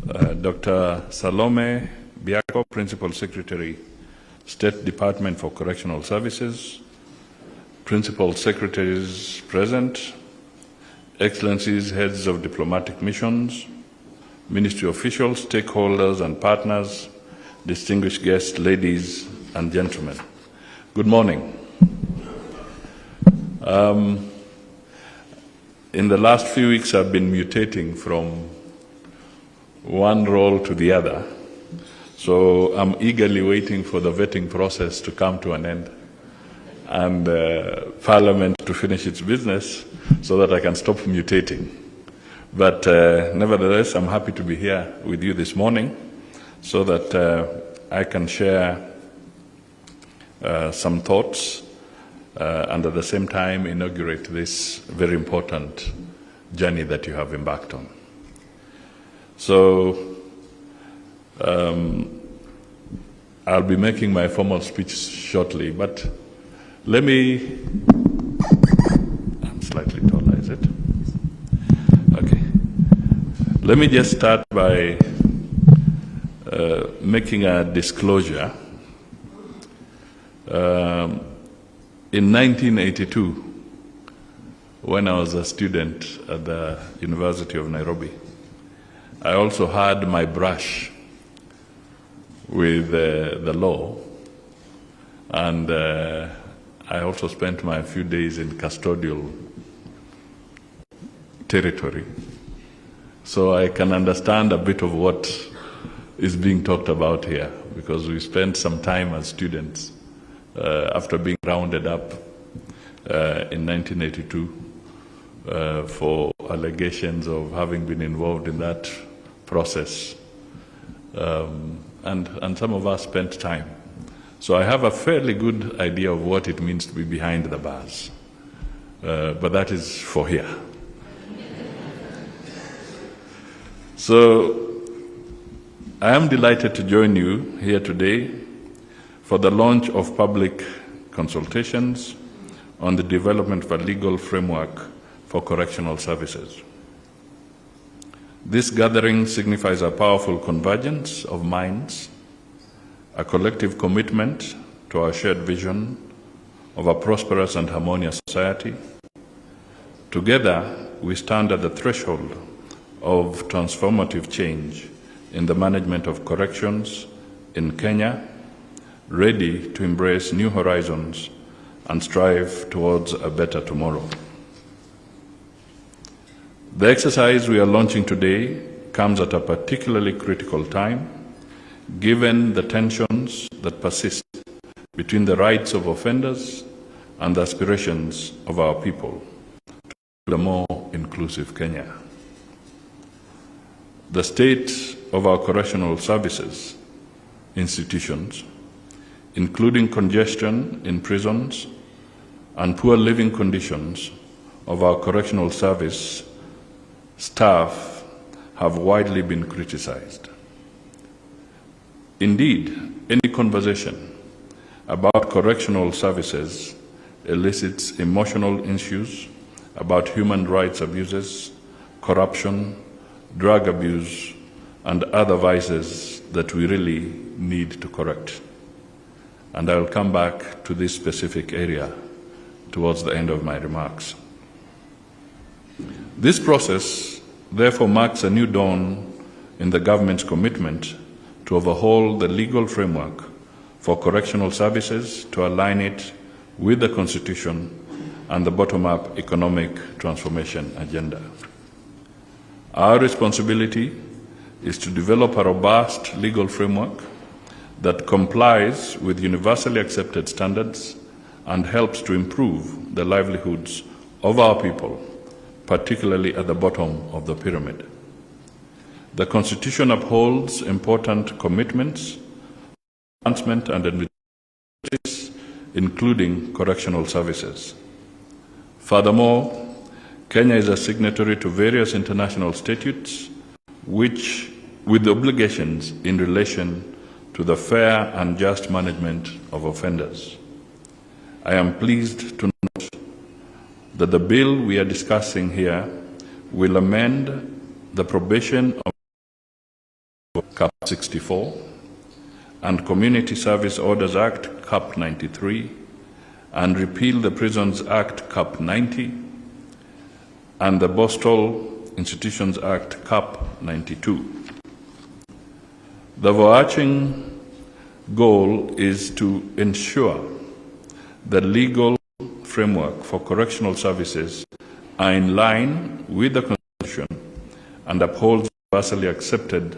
Dr. Salome Biako, Principal Secretary, State Department for Correctional Services, Principal Secretaries present, Excellencies, Heads of Diplomatic Missions, Ministry officials, stakeholders and partners, distinguished guests, ladies and gentlemen. Good morning. In the last few weeks, I've been mutating from one role to the other, so I'm eagerly waiting for the vetting process to come to an end and Parliament to finish its business so that I can stop mutating. But nevertheless, I'm happy to be here with you this morning so that I can share some thoughts and at the same time inaugurate this very important journey that you have embarked on. So I'll be making my formal speech shortly, but let me, I'm slightly taller, is it? Okay. Let me just start by making a disclosure. In 1982, when I was a student at the University of Nairobi, I also had my brush with the law, and I also spent my few days in custodial territory. So I can understand a bit of what is being talked about here, because we spent some time as students after being rounded up in 1982 for allegations of having been involved in that process. And some of us spent time. So I have a fairly good idea of what it means to be behind the bars. But that is for here. So I am delighted to join you here today for the launch of public consultations on the development of a legal framework for correctional services. This gathering signifies a powerful convergence of minds, a collective commitment to our shared vision of a prosperous and harmonious society. Together, we stand at the threshold of transformative change in the management of corrections in Kenya, ready to embrace new horizons and strive towards a better tomorrow. The exercise we are launching today comes at a particularly critical time, given the tensions that persist between the rights of offenders and the aspirations of our people to a more inclusive Kenya. The state of our correctional services institutions, including congestion in prisons and poor living conditions of our correctional service staff, have widely been criticized. Indeed, any conversation about correctional services elicits emotional issues about human rights abuses, corruption, drug abuse, and other vices that we really need to correct. And I will come back to this specific area towards the end of my remarks. This process, therefore, marks a new dawn in the government's commitment to overhaul the legal framework for correctional services to align it with the Constitution and the bottom-up economic transformation agenda. Our responsibility is to develop a robust legal framework that complies with universally accepted standards and helps to improve the livelihoods of our people, particularly at the bottom of the pyramid. The Constitution upholds important commitments, advancement and administration, including correctional services. Furthermore, Kenya is a signatory to various international statutes which, with obligations in relation to the fair and just management of offenders. I am pleased to note that the bill we are discussing here will amend the probation of Cap 64, and Community Service Orders Act, Cap 93, and repeal the Prisons Act, Cap 90, and the Postal Institutions Act, Cap 92. The overarching goal is to ensure the legal framework for correctional services are in line with the Constitution and upholds universally accepted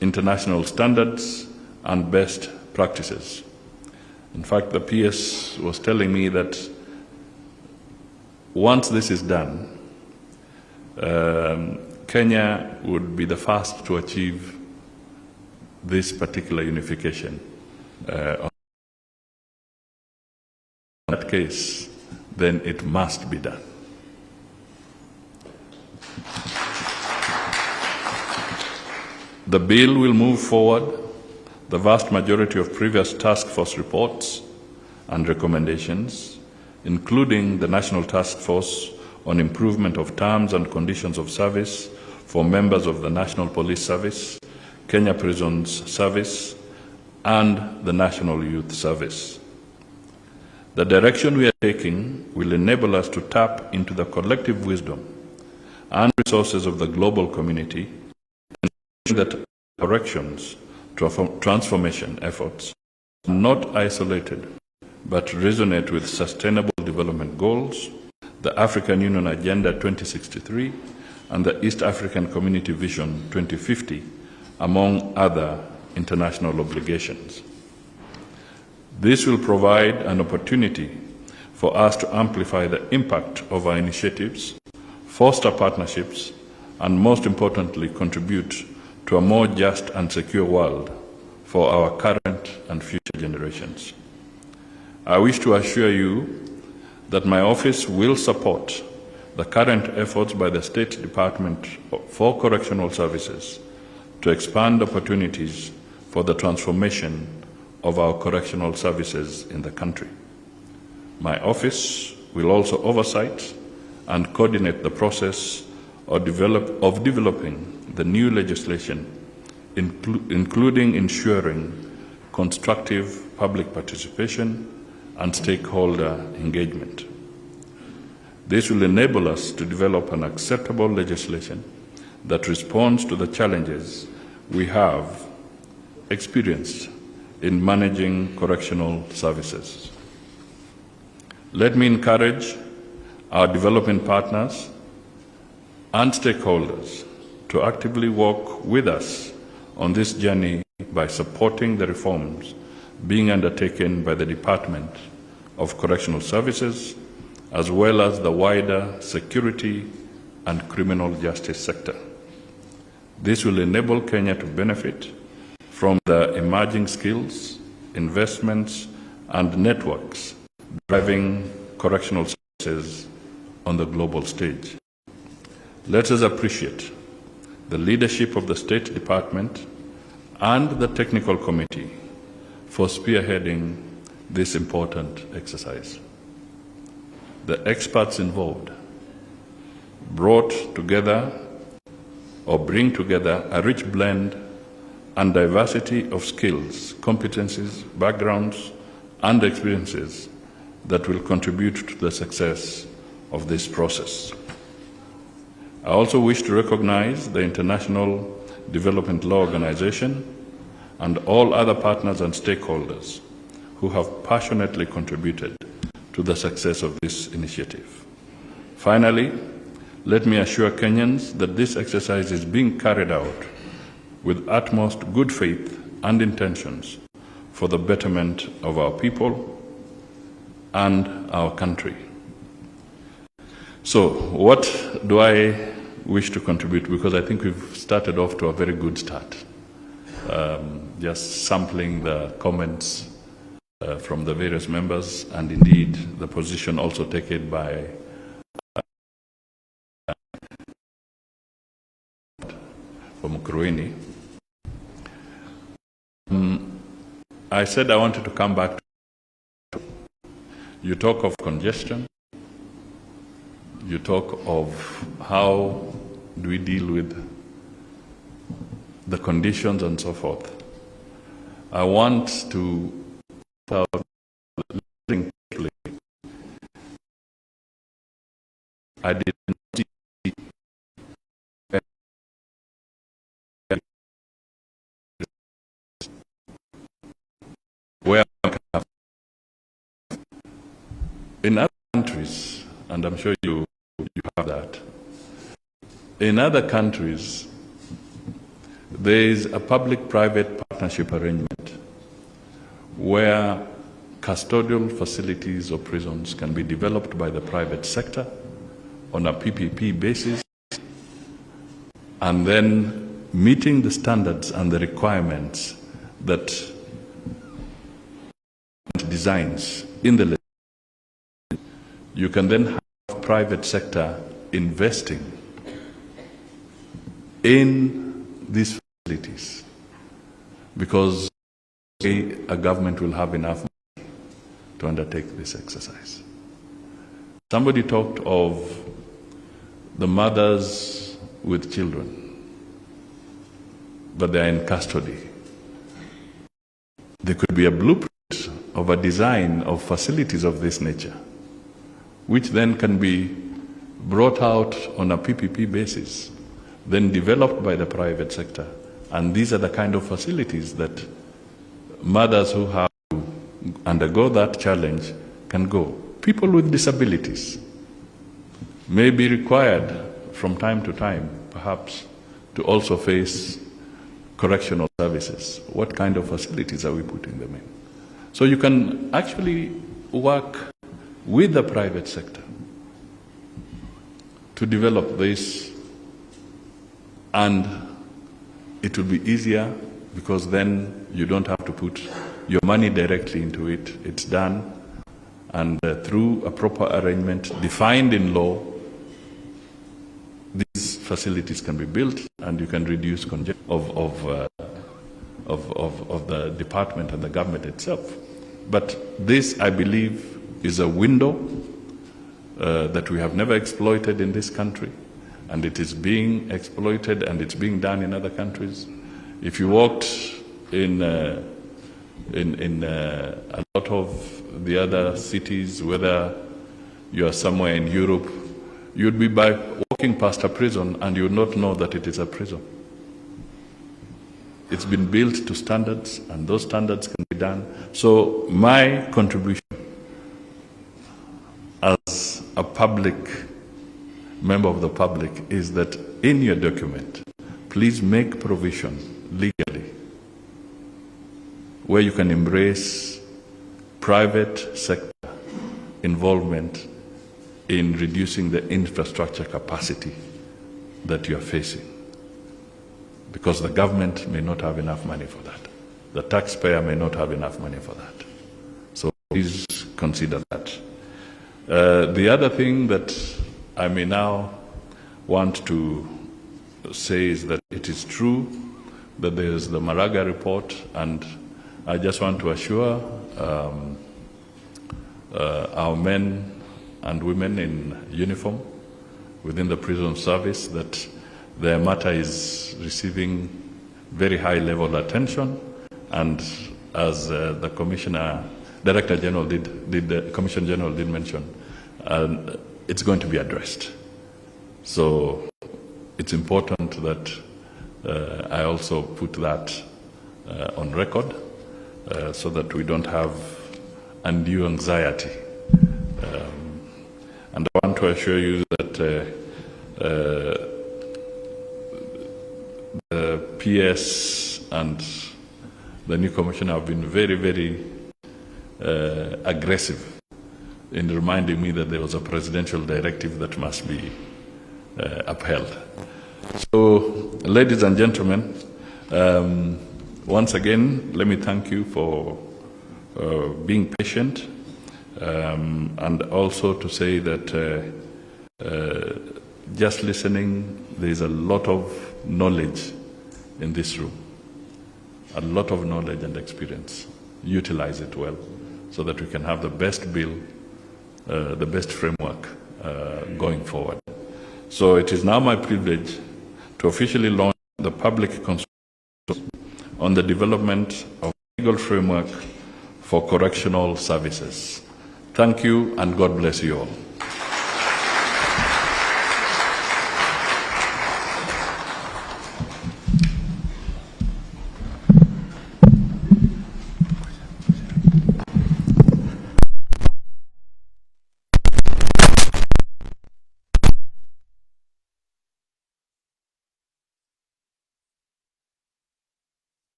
international standards and best practices. In fact, the PS was telling me that once this is done, Kenya would be the first to achieve this particular unification. In that case, then it must be done. The bill will move forward the vast majority of previous task force reports and recommendations, including the National Task Force on Improvement of Terms and Conditions of Service for members of the National Police Service, Kenya Prisons Service, and the National Youth Service. The direction we are taking will enable us to tap into the collective wisdom and resources of the global community and ensure that corrections, transformation efforts are not isolated but resonate with Sustainable Development Goals, the African Union Agenda 2063, and the East African Community Vision 2050, among other international obligations. This will provide an opportunity for us to amplify the impact of our initiatives, foster partnerships, and most importantly, contribute to a more just and secure world for our current and future generations. I wish to assure you that my office will support the current efforts by the State Department for Correctional Services to expand opportunities for the transformation of our correctional services in the country. My office will also oversight and coordinate the process of developing the new legislation, including ensuring constructive public participation and stakeholder engagement. This will enable us to develop an acceptable legislation that responds to the challenges we have experienced in managing correctional services. Let me encourage our development partners and stakeholders to actively work with us on this journey by supporting the reforms being undertaken by the Department of Correctional Services, as well as the wider security and criminal justice sector. This will enable Kenya to benefit from the emerging skills, investments, and networks driving correctional services on the global stage. Let us appreciate the leadership of the State Department and the Technical Committee for spearheading this important exercise. The experts involved bring together a rich blend and diversity of skills, competencies, backgrounds, and experiences that will contribute to the success of this process. I also wish to recognize the International Development Law Organization and all other partners and stakeholders who have passionately contributed to the success of this initiative. Finally, let me assure Kenyans that this exercise is being carried out with utmost good faith and intentions for the betterment of our people and our country. So, what do I wish to contribute? Because I think we've started off to a very good start. Just sampling the comments from the various members, and indeed the position also taken by from Kruini. I said I wanted to come back to, you talk of congestion, you talk of how do we deal with the conditions and so forth. I want to put out I did not see where in other countries, and I'm sure you have that, in other countries, there is a public-private partnership arrangement where custodial facilities or prisons can be developed by the private sector on a PPP basis, and then meeting the standards and the requirements that designs in the legislation. You can then have private sector investing in these facilities, because a government will have enough money to undertake this exercise. Somebody talked of the mothers with children, but they are in custody. There could be a blueprint of a design of facilities of this nature, which then can be brought out on a PPP basis, then developed by the private sector. And these are the kind of facilities that mothers who have to undergo that challenge can go. People with disabilities may be required from time to time, perhaps, to also face correctional services. What kind of facilities are we putting them in? So you can actually work with the private sector to develop this, and it will be easier because then you don't have to put your money directly into it. It's done, and through a proper arrangement defined in law, these facilities can be built, and you can reduce congestion of the department and the government itself. But this, I believe, is a window that we have never exploited in this country, and it is being exploited, and it's being done in other countries. If you walked in a lot of the other cities, whether you are somewhere in Europe, you'd be walking past a prison and you would not know that it is a prison. It's been built to standards, and those standards can be done. So my contribution as a public member of the public is that in your document, please make provision legally where you can embrace private sector involvement in reducing the infrastructure capacity that you are facing, because the government may not have enough money for that. The taxpayer may not have enough money for that. So please consider that. The other thing that I may now want to say is that it is true that there is the Maraga report, and I just want to assure our men and women in uniform within the prison service that their matter is receiving very high level attention, and as the Director General the Commissioner General did mention, it's going to be addressed. So it's important that I also put that on record so that we don't have undue anxiety. And I want to assure you that the PS and the new commissioner have been very, very aggressive in reminding me that there was a presidential directive that must be upheld. So, ladies and gentlemen, once again, let me thank you for being patient, and also to say that just listening, there is a lot of knowledge in this room, a lot of knowledge and experience. Utilize it well so that we can have the best bill, the best framework going forward. So it is now my privilege to officially launch the public consultation on the development of a legal framework for correctional services. Thank you, and God bless you all.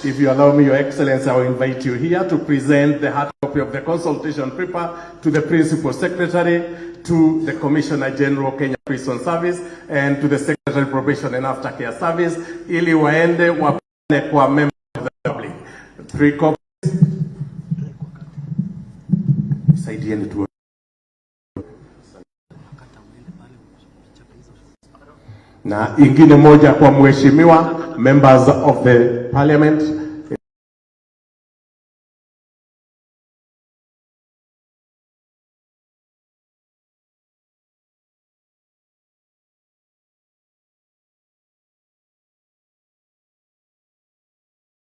If you allow me, Your Excellency, I will invite you here to present the hard copy of the consultation paper to the Principal Secretary, to the Commissioner General Kenya Prison Service, and to the Secretary Probation and Aftercare Service, ili waende wapane kwa member of the public. 3 copies. Saidieni tu. Na ingine moja kwa mheshimiwa, members of the parliament.